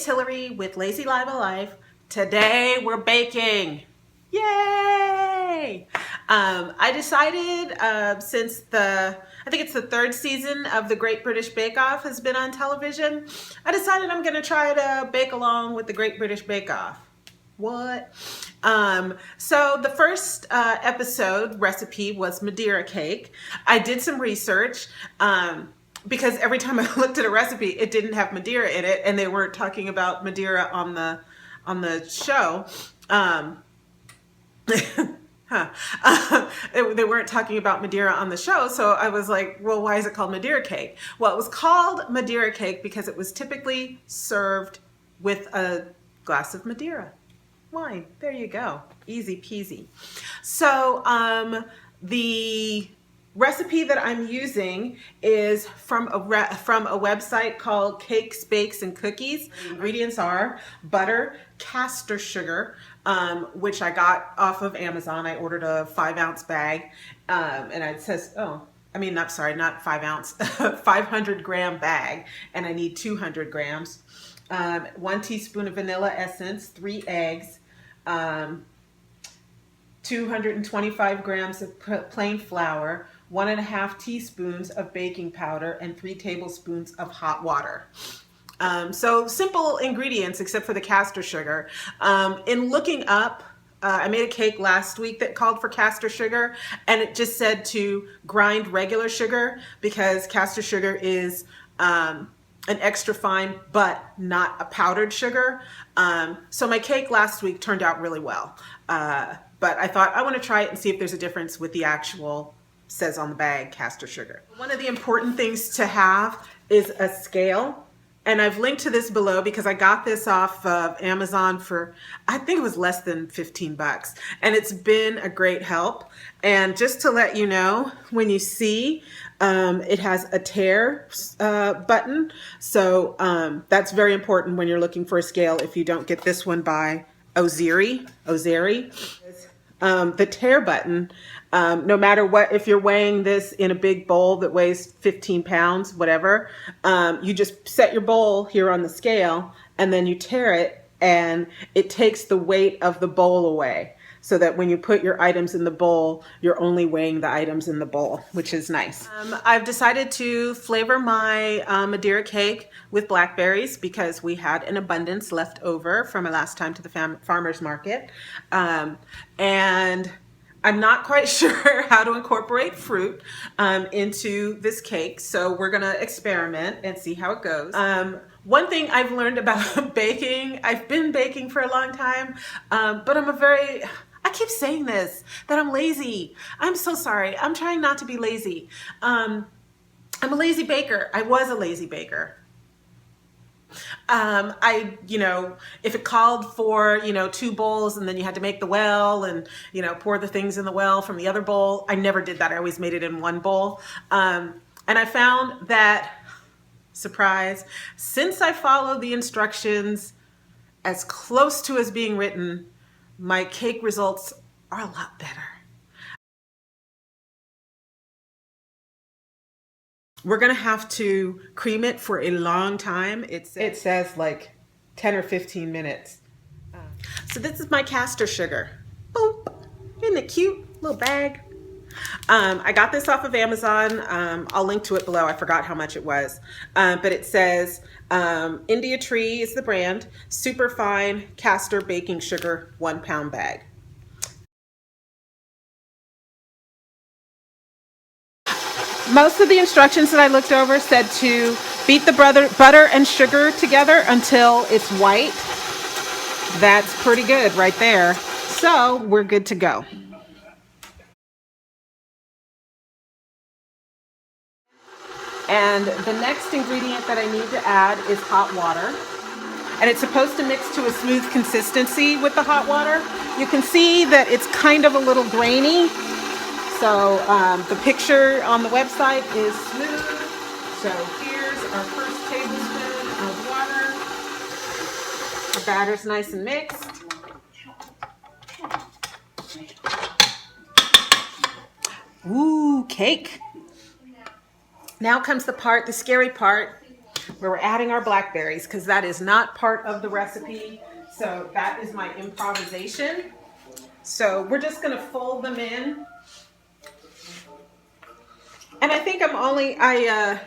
Hillary with Lazy Lima Life. Today we're baking. Yay! I decided since I think it's the third season of the Great British Bake Off has been on television, I decided I'm going to try to bake along with the Great British Bake Off. What? So the first episode recipe was Madeira Cake. I did some research because every time I looked at a recipe, it didn't have Madeira in it, and they weren't talking about Madeira on the show. They weren't talking about Madeira on the show, so I was like, well, why is it called Madeira Cake? Well, it was called Madeira Cake because it was typically served with a glass of Madeira wine. There you go. Easy peasy. So the recipe that I'm using is from a website called Cakes, Bakes, and Cookies. The ingredients are butter, castor sugar, which I got off of Amazon. I ordered a 5-ounce bag, and it says, not 5 ounce, 500 gram bag, and I need 200 grams. 1 teaspoon of vanilla essence, 3 eggs, 225 grams of plain flour, 1.5 teaspoons of baking powder, and 3 tablespoons of hot water. So simple ingredients except for the castor sugar. In looking up, I made a cake last week that called for castor sugar, and it just said to grind regular sugar because castor sugar is an extra fine but not a powdered sugar. So my cake last week turned out really well. But I thought I want to try it and see if there's a difference with the actual says on the bag castor sugar. One of the important things to have is a scale. And I've linked to this below because I got this off of Amazon for, I think it was less than 15 bucks. And it's been a great help. And just to let you know, when you see, it has a tear button. So that's very important when you're looking for a scale if you don't get this one by Ozeri. The tear button, no matter what, if you're weighing this in a big bowl that weighs 15 pounds, whatever, you just set your bowl here on the scale and then you tear it and it takes the weight of the bowl away so that when you put your items in the bowl, you're only weighing the items in the bowl, which is nice. I've decided to flavor my Madeira cake with blackberries because we had an abundance left over from my last time to the farmer's market. And I'm not quite sure how to incorporate fruit into this cake, so we're gonna experiment and see how it goes. One thing I've learned about baking, I've been baking for a long time, but I keep saying this, that I'm lazy. I'm so sorry. I'm trying not to be lazy. I'm a lazy baker. I was a lazy baker. If it called for, 2 bowls and then you had to make the well and, pour the things in the well from the other bowl, I never did that. I always made it in 1 bowl. And I found that, surprise, since I followed the instructions as close to as being written, my cake results are a lot better. We're gonna have to cream it for a long time. It says like 10 or 15 minutes. So this is my castor sugar. Boop. Isn't it cute? Little bag. I got this off of Amazon. I'll link to it below. I forgot how much it was. But it says India Tree is the brand. Super fine castor baking sugar, 1 pound bag. Most of the instructions that I looked over said to beat the butter and sugar together until it's white. That's pretty good right there. So we're good to go. And the next ingredient that I need to add is hot water. And it's supposed to mix to a smooth consistency with the hot water. You can see that it's kind of a little grainy. So the picture on the website is smooth. So here's our first tablespoon of water. The batter's nice and mixed. Ooh, cake. Now comes the scary part. where we're adding our blackberries, because that is not part of the recipe. So that is my improvisation. So we're just going to fold them in. And I think I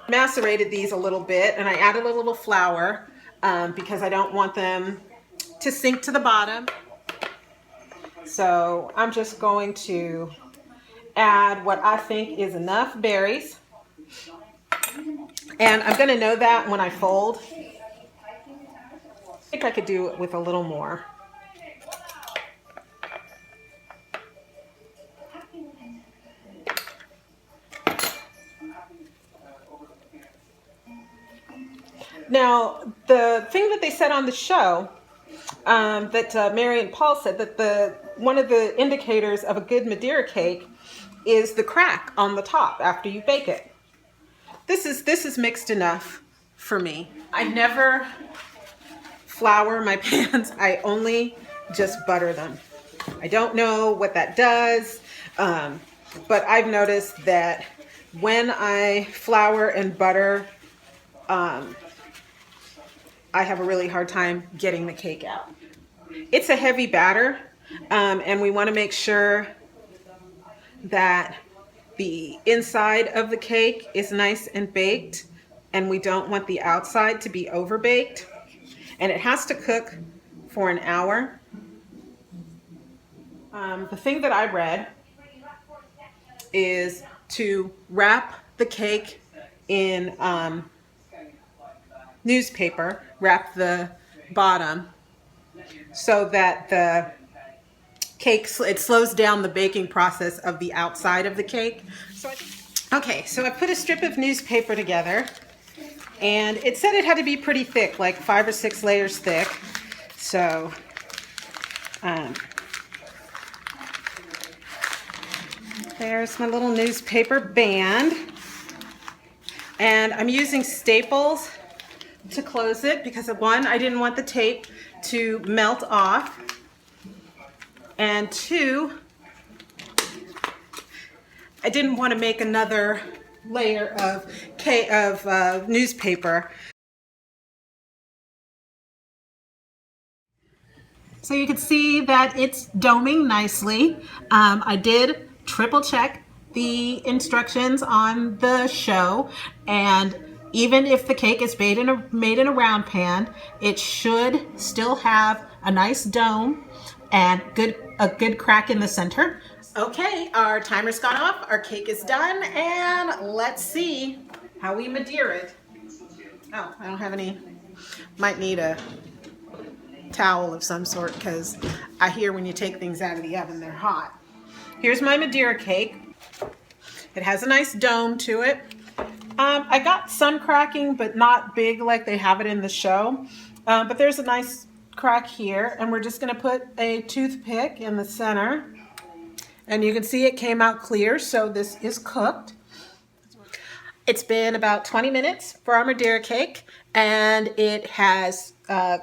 macerated these a little bit, and I added a little flour because I don't want them to sink to the bottom. So I'm just going to add what I think is enough berries. And I'm going to know that when I fold. I think I could do it with a little more. Now, the thing that they said on the show, that Mary and Paul said, that one of the indicators of a good Madeira cake is the crack on the top after you bake it. This is mixed enough for me. I never flour my pans. I only just butter them. I don't know what that does, but I've noticed that when I flour and butter, I have a really hard time getting the cake out. It's a heavy batter, and we want to make sure that the inside of the cake is nice and baked, and we don't want the outside to be overbaked. And it has to cook for an hour. The thing that I read is to wrap the cake in newspaper, wrap the bottom so that the cake, it slows down the baking process of the outside of the cake. Okay, so I put a strip of newspaper together, and it said it had to be pretty thick, like 5 or 6 layers thick. So there's my little newspaper band, and I'm using staples to close it because, one, I didn't want the tape to melt off, and 2, I didn't want to make another layer of newspaper. So you can see that it's doming nicely. I did triple check the instructions on the show, and even if the cake is made in a round pan, it should still have a nice dome and a good crack in the center. Okay, our timer's gone off, our cake is done, and let's see how we Madeira it. Oh, I don't have any. Might need a towel of some sort, because I hear when you take things out of the oven, they're hot. Here's my Madeira cake. It has a nice dome to it. I got some cracking, but not big like they have it in the show. But there's a nice crack here, and we're just going to put a toothpick in the center. And you can see it came out clear, so this is cooked. It's been about 20 minutes for our Madeira cake, and it has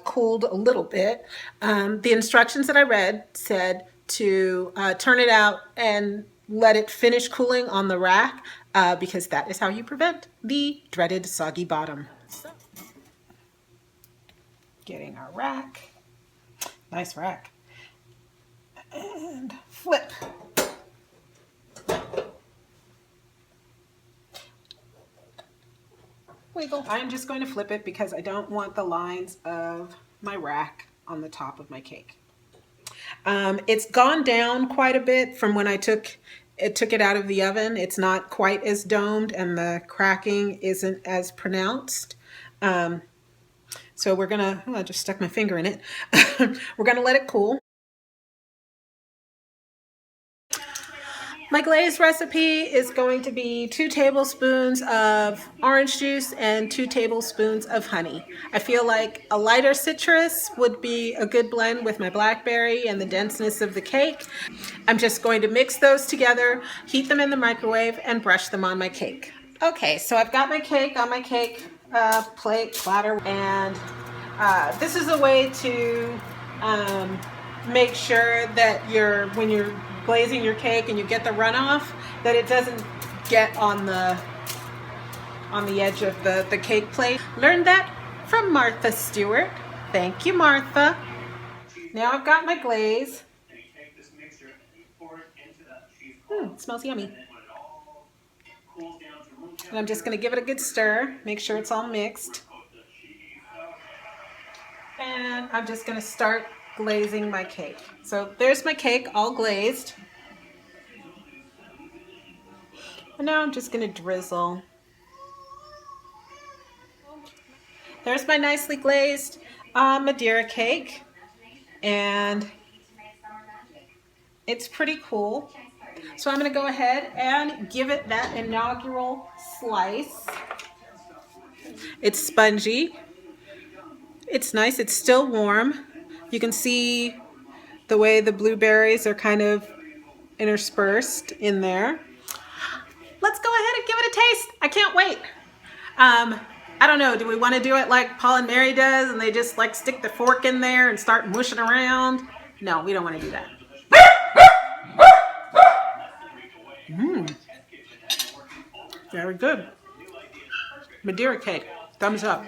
cooled a little bit. The instructions that I read said to turn it out and let it finish cooling on the rack, because that is how you prevent the dreaded soggy bottom. So, getting our rack, nice rack, and flip. Wiggle. I'm just going to flip it because I don't want the lines of my rack on the top of my cake. It's gone down quite a bit from when I took it out of the oven. It's not quite as domed, and the cracking isn't as pronounced. So we're gonna, I just stuck my finger in it. We're gonna let it cool. My glaze recipe is going to be 2 tablespoons of orange juice and 2 tablespoons of honey. I feel like a lighter citrus would be a good blend with my blackberry and the denseness of the cake. I'm just going to mix those together, heat them in the microwave, and brush them on my cake. Okay, so I've got my cake on my cake plate, platter, and this is a way to make sure that when you're glazing your cake and you get the runoff, that it doesn't get on the on the edge of the cake plate. Learned that from Martha Stewart. Thank you, Martha. Now I've got my glaze. It smells yummy. And I'm just going to give it a good stir, make sure it's all mixed. And I'm just going to start glazing my cake. So there's my cake all glazed. And now I'm just going to drizzle. There's my nicely glazed Madeira cake. And it's pretty cool. So I'm going to go ahead and give it that inaugural slice. It's spongy. It's nice. It's still warm. You can see the way the blueberries are kind of interspersed in there. Let's go ahead and give it a taste. I can't wait. I don't know. Do we want to do it like Paul and Mary does and they just like stick the fork in there and start mushing around? No, we don't want to do that. Very good. Madeira cake. Thumbs up.